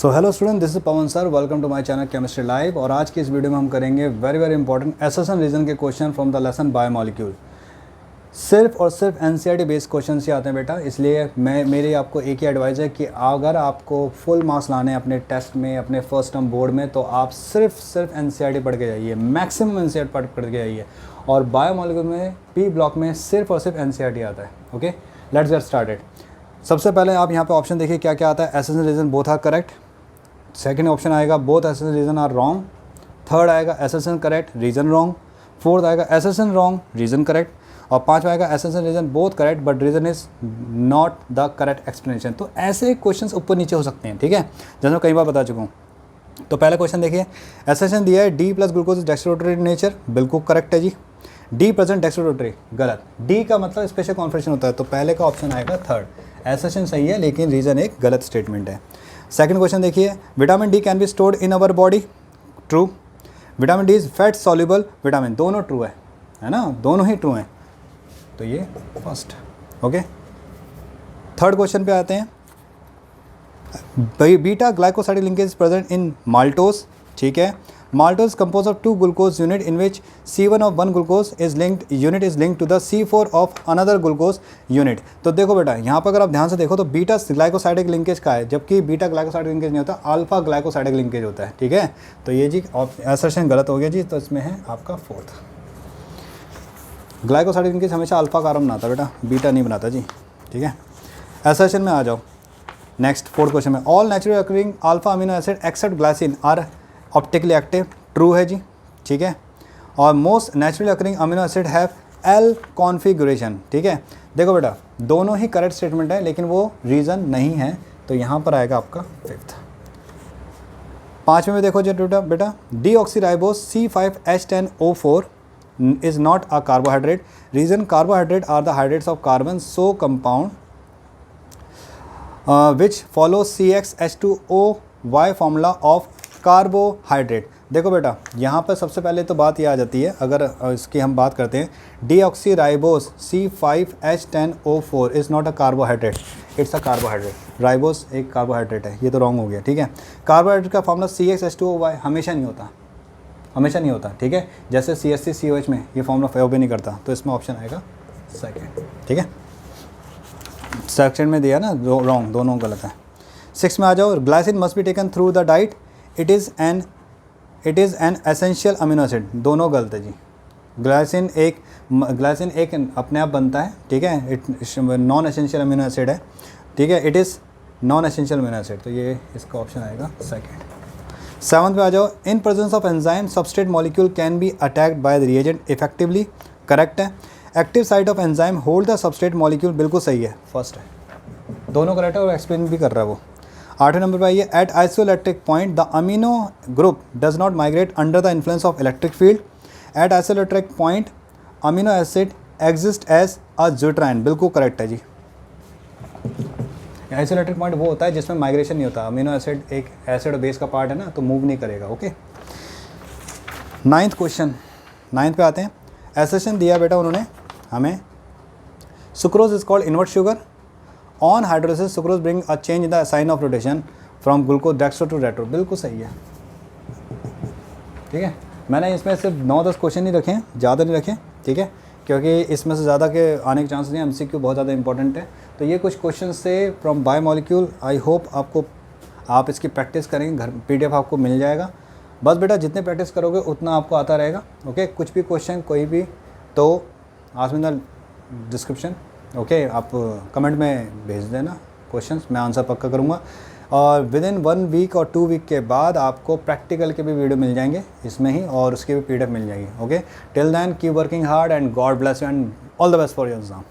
So hello student, this is Pawan sir. Welcome to my channel chemistry live. और आज की इस वीडियो में हम करेंगे वेरी इंपॉर्टेंट एसेशन रीजन के question from the lesson biomolecule. सिर्फ और सिर्फ एनसीईआरटी बेस्ड क्वेश्चन ही आते हैं बेटा, इसलिए मेरी आपको एक ही एडवाइस है कि अगर आपको फुल मार्क्स लाने हैं अपने टेस्ट में, अपने फर्स्ट टर्म बोर्ड में, तो आप सिर्फ एनसीईआरटी पढ़ के जाइए, मैक्सिमम एनसीईआरटी पढ़ के जाइए। और बायोमॉलिक्यूल में पी ब्लॉक में सिर्फ और सिर्फ एनसीईआरटी आता है। Okay, let's get started. सबसे पहले आप यहाँ पे ऑप्शन देखिए क्या क्या आता है। Assertion reason both are correct. Second option आएगा both assertion reason are wrong. Third आएगा assertion correct reason wrong. Fourth आएगा एसेशन रॉन्ग रीजन करेक्ट। और पांचवा आएगा assertion reason both correct but reason is not the correct explanation. तो ऐसे questions ऊपर नीचे हो सकते हैं, ठीक है, जैसे मैं कई बार बता चुका हूँ। तो पहला क्वेश्चन देखिए, एसेशन दिया है D plus glucose is dextrorotatory nature, बिल्कुल करेक्ट है जी। डी प्रेजेंट डेक्स्ट्रोरोटरी, गलत। डी का मतलब स्पेशल कॉन्फिगरेशन होता है, तो पहले का ऑप्शन आएगा थर्ड। एसेशन सही है लेकिन रीजन एक गलत स्टेटमेंट है। सेकंड क्वेश्चन देखिए, vitamin D can be stored in our body, true. Vitamin D is fat soluble vitamin, दोनों ट्रू है ना, दोनों ही ट्रू हैं, तो ये फर्स्ट। ओके, थर्ड क्वेश्चन पे आते हैं। Beta glycosidic linkage present in maltose, ठीक है। Maltose composed of 2 glucose unit in which C1 of one glucose is linked to the C4 of another glucose unit। तो देखो बेटा, यहाँ पर अगर आप ध्यान से देखो तो बीटा ग्लाइकोसाइडिक लिंकेज का है, जबकि बीटा ग्लाइकोसाइडिक लिंकेज नहीं होता, अल्फा ग्लाइकोसाइडिक लिंकेज होता है, ठीक है। तो ये जी असर्शन गलत हो गया जी, तो इसमें है आपका फोर्थ। ग्लाइकोसाइडिक लिंकेज हमेशा अल्फा कार्बन बनाता बेटा, बीटा नहीं बनाता जी, ठीक है। असर्शन में आ जाओ। नेक्स्ट फोर्थ क्वेश्चन में, all natural occurring alpha amino acid except glycine are optically active, true है जी, ठीक है। और most naturally occurring amino acid have L configuration, ठीक है। देखो बेटा, दोनों ही करेक्ट स्टेटमेंट है लेकिन वो रीज़न नहीं है, तो यहाँ पर आएगा आपका फिफ्थ। पाँचवें में देखो जी बेटा, deoxyribose C5H10O4 is not a carbohydrate, reason carbohydrate are the hydrates of carbon so compound which follow CxH2OY formula of carbohydrate. देखो बेटा, यहाँ पर सबसे पहले तो बात ये आ जाती है, अगर इसकी हम बात करते हैं, deoxyribose C5H10O4 is not a carbohydrate, it's a carbohydrate. Ribose एक कार्बोहाइड्रेट है, ये तो रॉन्ग हो गया, ठीक है। कार्बोहाइड्रेट का फॉर्मूला CxH2OY हमेशा नहीं होता, ठीक है। जैसे CH3COH में ये फॉर्मूला फेव भी नहीं करता, तो इसमें ऑप्शन आएगा सेकेंड, ठीक है। सेक्शन में दिया ना रॉन्ग, दोनों गलत है। सिक्स में आ जाओ, glycine must be taken through the diet, it is an essential amino acid, दोनों गलत है जी। ग्लाइसिन एक अपने आप बनता है, ठीक है, नॉन एसेंशियल अमीनो एसिड है, ठीक है। It is non essential amino acid, तो ये इसका ऑप्शन आएगा सेकेंड। सेवंथ पे आ जाओ, in presence of enzyme substrate molecule can be attacked by the reagent effectively, correct है। Active site of enzyme hold the substrate molecule, बिल्कुल सही है, फर्स्ट है, दोनों करेक्ट है और एक्सप्लेन भी कर रहा है वो। आठवें नंबर पर आइए, at isoelectric point the amino group does not migrate under the influence of electric field, at isoelectric point amino acid exist as a zwitterion, correct correct है जी। आइसोइलेक्ट्रिक पॉइंट वो होता है जिसमें माइग्रेशन नहीं होता, अमीनो एसिड एक acid और base का पार्ट है ना, तो मूव नहीं करेगा, ओके। नाइन्थ क्वेश्चन, नाइन्थ पे आते हैं। एसेशन दिया बेटा उन्होंने हमें, sucrose is called invert sugar, on hydrolysis sucrose bring a change in the sign of rotation from glucose dextro to retro, बिल्कुल सही है, ठीक है। मैंने इसमें सिर्फ 9-10 क्वेश्चन नहीं रखे, ज़्यादा नहीं रखे, ठीक है, क्योंकि इसमें से ज़्यादा के आने के चांसेस नहीं, MCQ बहुत ज़्यादा इंपॉर्टेंट है। तो ये कुछ क्वेश्चन से फ्रॉम बायोमॉलिक्यूल, आई होप आप इसकी प्रैक्टिस करेंगे, घर PDF आपको मिल जाएगा। बस बेटा जितने प्रैक्टिस करोगे उतना आपको आता रहेगा, ओके। कुछ भी क्वेश्चन कोई भी तो ask me in the description, okay. आप कमेंट में भेज देना क्वेश्चंस, मैं आंसर पक्का करूँगा। और विद इन 1 वीक और 2 वीक के बाद आपको प्रैक्टिकल के भी वीडियो मिल जाएंगे इसमें ही, और उसकी भी PDF मिल जाएगी, okay. Till then keep working hard and God bless you and all the best for your exam.